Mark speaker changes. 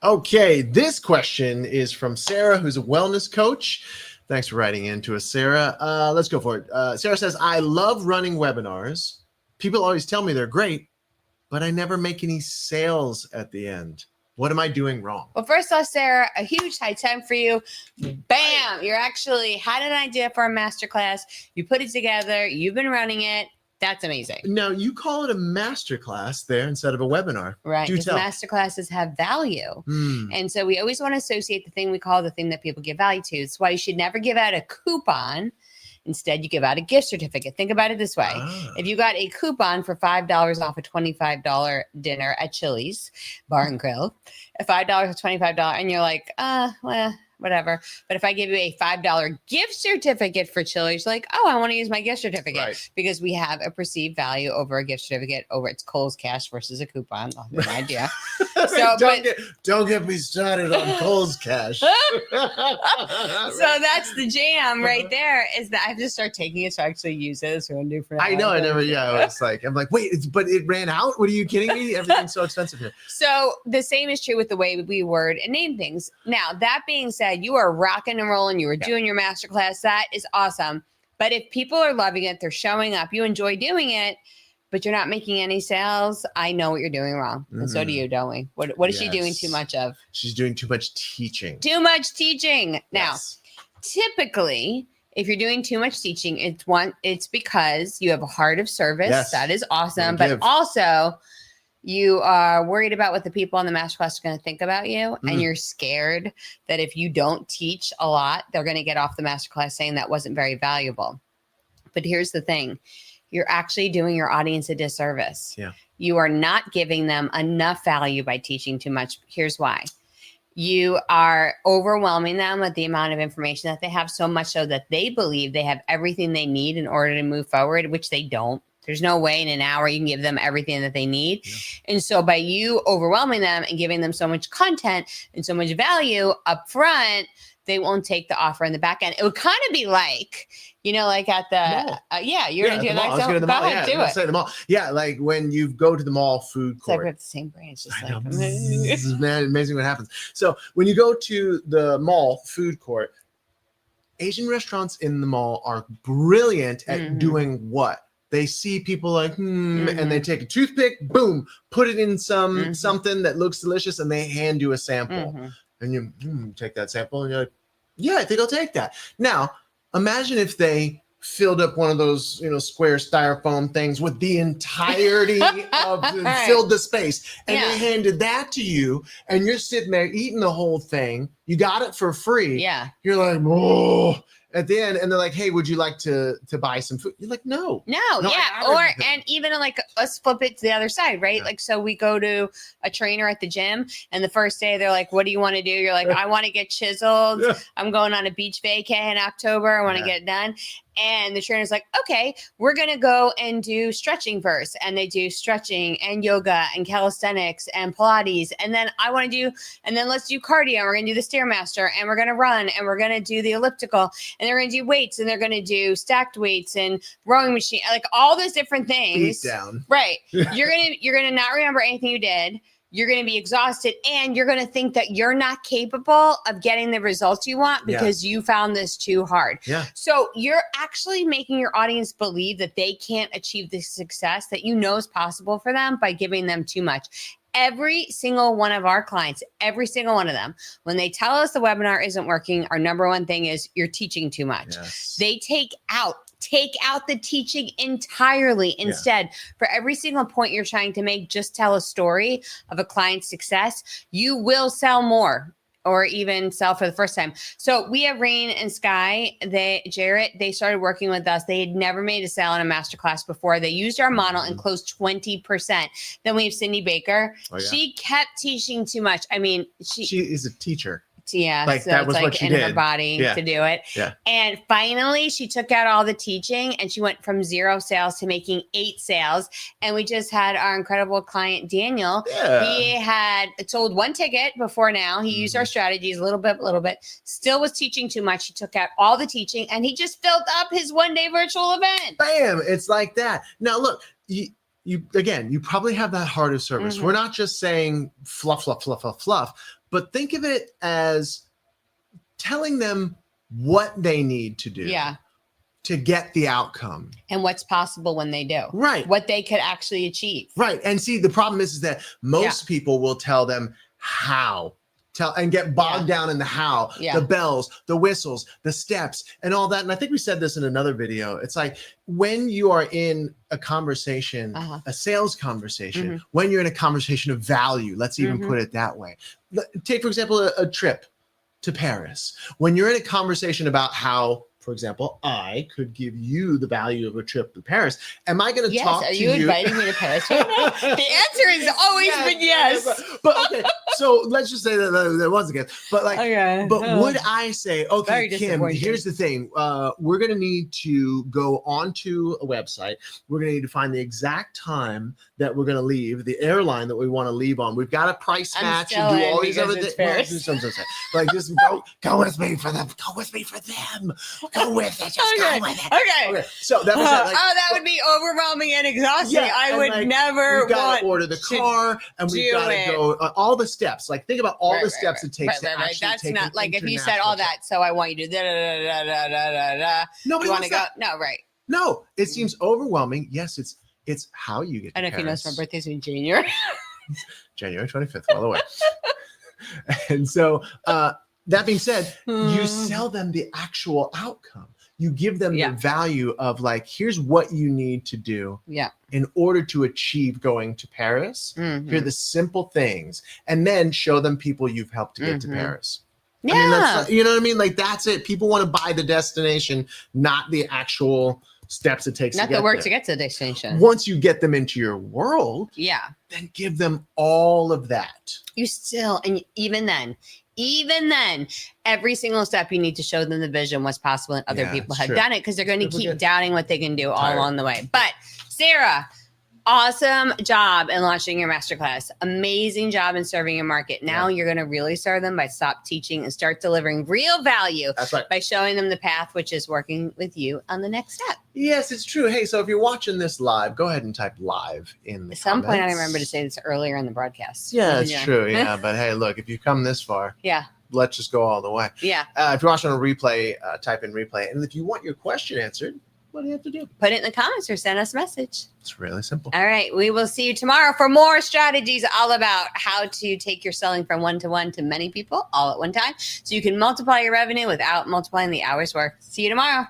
Speaker 1: Okay, this question is from Sarah, who's a wellness coach. Thanks for writing in to us, Sarah. Let's go for it. Sarah says, I love running webinars. People always tell me they're great, but I never make any sales at the end. What am I doing wrong?
Speaker 2: Well, first off, Sarah, a huge high time for you. Bam! You're actually had an idea for a masterclass. You put it together. You've been running it. That's amazing.
Speaker 1: Now, you call it a masterclass there instead of a webinar.
Speaker 2: Right.
Speaker 1: Do
Speaker 2: Because
Speaker 1: tell.
Speaker 2: masterclasses have value. And so we always want to associate the thing we call the thing that people give value to. It's why you should never give out a coupon. Instead, you give out a gift certificate. Think about it this way. If you got a coupon for $5 off a $25 dinner at Chili's Bar and Grill, $5 or $25, and you're like, well, whatever. But if I give you a $5 gift certificate for Chili's, like, oh, I want to use my gift certificate because we have a perceived value over a gift certificate over its Kohl's Cash versus a coupon. I'll have an idea. So,
Speaker 1: don't get me started on Kohl's Cash.
Speaker 2: So that's the jam right there, is that I have to start taking it to actually use it. So new for
Speaker 1: I know. I never. Yeah, it's like I'm like, wait, but it ran out. What are you kidding me? Everything's so expensive here.
Speaker 2: So the same is true with the way we word and name things. Now, that being said, you are rocking and rolling. You were doing your masterclass. That is awesome. But if people are loving it, they're showing up, you enjoy doing it, but you're not making any sales, I know what you're doing wrong. And so do you, don't we? What is she doing too much of?
Speaker 1: She's doing too much teaching.
Speaker 2: Too much teaching. Now, typically, if you're doing too much teaching, it's because you have a heart of service.
Speaker 1: Yes.
Speaker 2: That is awesome. But also, you are worried about what the people on the masterclass are going to think about you. And you're scared that if you don't teach a lot, they're going to get off the masterclass saying that wasn't very valuable. But here's the thing. You're actually doing your audience a disservice.
Speaker 1: Yeah.
Speaker 2: You are not giving them enough value by teaching too much. Here's why. You are overwhelming them with the amount of information that they have, so much so that they believe they have everything they need in order to move forward, which they don't. There's no way in an hour you can give them everything that they need. Yeah. And so by you overwhelming them and giving them so much content and so much value up front, they won't take the offer in the back end. It would kind of be like, like at the, you're going to do that.
Speaker 1: So go ahead, do it. Say the mall. Yeah, like when you go to the mall food court.
Speaker 2: It's like we have the same brain. It's just like,
Speaker 1: this is amazing what happens. So when you go to the mall food court, Asian restaurants in the mall are brilliant at doing what? They see people like, and they take a toothpick, boom, put it in something that looks delicious, and they hand you a sample. And you take that sample, and you're like, yeah, I think I'll take that. Now, imagine if they filled up one of those, square styrofoam things with the entirety of filled the space, and they handed that to you, and you're sitting there eating the whole thing. You got it for free.
Speaker 2: Yeah.
Speaker 1: You're like, whoa. At the end, and they're like, hey, would you like to buy some food? You're like, no.
Speaker 2: And even like, let's flip it to the other side, right? Like, so we go to a trainer at the gym, and the first day they're like, what do you want to do? You're like, I want to get chiseled. I'm going on a beach vacay in October. I want to get it done. And the trainer's like, okay, we're going to go and do stretching first. And they do stretching and yoga and calisthenics and Pilates. And then let's do cardio. And we're going to do the Stairmaster, and we're going to run, and we're going to do the elliptical, and they're going to do weights, and they're going to do stacked weights and rowing machine, like all those different things.
Speaker 1: Beat down.
Speaker 2: Right. You're going to not remember anything you did. You're going to be exhausted, and you're going to think that you're not capable of getting the results you want because you found this too hard.
Speaker 1: Yeah.
Speaker 2: So you're actually making your audience believe that they can't achieve the success that is possible for them by giving them too much. Every single one of our clients, every single one of them, when they tell us the webinar isn't working, our number one thing is you're teaching too much.
Speaker 1: Yes.
Speaker 2: They take out the teaching entirely. Instead, for every single point you're trying to make, just tell a story of a client's success. You will sell more, or even sell for the first time. So we have Rain and Sky. Jarrett, they started working with us. They had never made a sale in a masterclass before. They used our model and closed 20%. Then we have Cindy Baker. Oh, yeah. She kept teaching too much. I mean, she is a
Speaker 1: teacher.
Speaker 2: Yeah,
Speaker 1: like
Speaker 2: so
Speaker 1: that
Speaker 2: it's
Speaker 1: was
Speaker 2: like
Speaker 1: what she
Speaker 2: in
Speaker 1: did.
Speaker 2: her body to do it.
Speaker 1: Yeah.
Speaker 2: And finally, she took out all the teaching, and she went from 0 sales to making 8 sales. And we just had our incredible client, Daniel.
Speaker 1: Yeah.
Speaker 2: He had sold 1 ticket before now. He used our strategies a little bit, still was teaching too much. He took out all the teaching, and he just filled up his 1-day virtual event.
Speaker 1: Bam. It's like that. Now, look, you probably have that heart of service.
Speaker 2: Mm-hmm.
Speaker 1: We're not just saying fluff, fluff, fluff, fluff, fluff, but think of it as telling them what they need to do to get the outcome.
Speaker 2: And what's possible when they do.
Speaker 1: Right.
Speaker 2: What they could actually achieve.
Speaker 1: Right. And see, the problem is that most people will tell them how. And get bogged down in the how, the bells, the whistles, the steps, and all that. And I think we said this in another video. It's like when you are in a conversation, a sales conversation, when you're in a conversation of value, let's even put it that way. Take, for example, a trip to Paris. When you're in a conversation about how, for example, I could give you the value of a trip to Paris. Am I going to talk to you?
Speaker 2: Are you inviting me to Paris right now? The answer has always been yes.
Speaker 1: But okay, so let's just say that there was a guess. But would I say, okay, Kim, here's the thing. We're going to need to go onto a website. We're going to need to find the exact time that we're going to leave, the airline that we want to leave on. We've got a price match and do all these other things. Like, just go with me for them. Go with me for them. Go with it. Just go with it.
Speaker 2: Okay.
Speaker 1: So that was
Speaker 2: that would be overwhelming and exhausting. I would never
Speaker 1: want. We got to order the car, and we've got to go all the steps. Like, think about all the steps it takes to actually
Speaker 2: That's
Speaker 1: take
Speaker 2: not like if you said all that. So I want you to da da da da da da da.
Speaker 1: Nobody
Speaker 2: want to go.
Speaker 1: That.
Speaker 2: No, right.
Speaker 1: No, it seems overwhelming. Yes, it's how you get.
Speaker 2: I don't know if he knows my birthday's in January.
Speaker 1: January 25th, all the way. And so. That being said, you sell them the actual outcome. You give them the value of like, here's what you need to do in order to achieve going to Paris. Here are the simple things. And then show them people you've helped to get to Paris.
Speaker 2: Yeah.
Speaker 1: I mean, that's, you know what I mean? Like, that's it. People want to buy the destination, not the actual steps it takes
Speaker 2: not
Speaker 1: to get
Speaker 2: the work
Speaker 1: there.
Speaker 2: to get to the destination.
Speaker 1: Once you get them into your world, then give them all of that.
Speaker 2: You still, and even then, every single step you need to show them the vision, what's possible, and other people have done it, because they're going to keep doubting what they can do all along the way. But Sarah, awesome job in launching your masterclass. Amazing job in serving your market. Now you're going to really serve them by stop teaching and start delivering real value.
Speaker 1: That's right.
Speaker 2: By showing them the path, which is working with you on the next step.
Speaker 1: Yes, it's true. Hey, so if you're watching this live, go ahead and type live in the
Speaker 2: At some
Speaker 1: comments.
Speaker 2: point, I remember to say this earlier in the broadcast.
Speaker 1: Yeah, it's true. Yeah, but hey, look, if you've come this far, let's just go all the way.
Speaker 2: Yeah.
Speaker 1: If you're watching on a replay, type in replay. And if you want your question answered, what do you have to do?
Speaker 2: Put it in the comments or send us a message.
Speaker 1: It's really simple.
Speaker 2: All right. We will see you tomorrow for more strategies all about how to take your selling from one-to-one to many people all at one time, so you can multiply your revenue without multiplying the hours worked. See you tomorrow.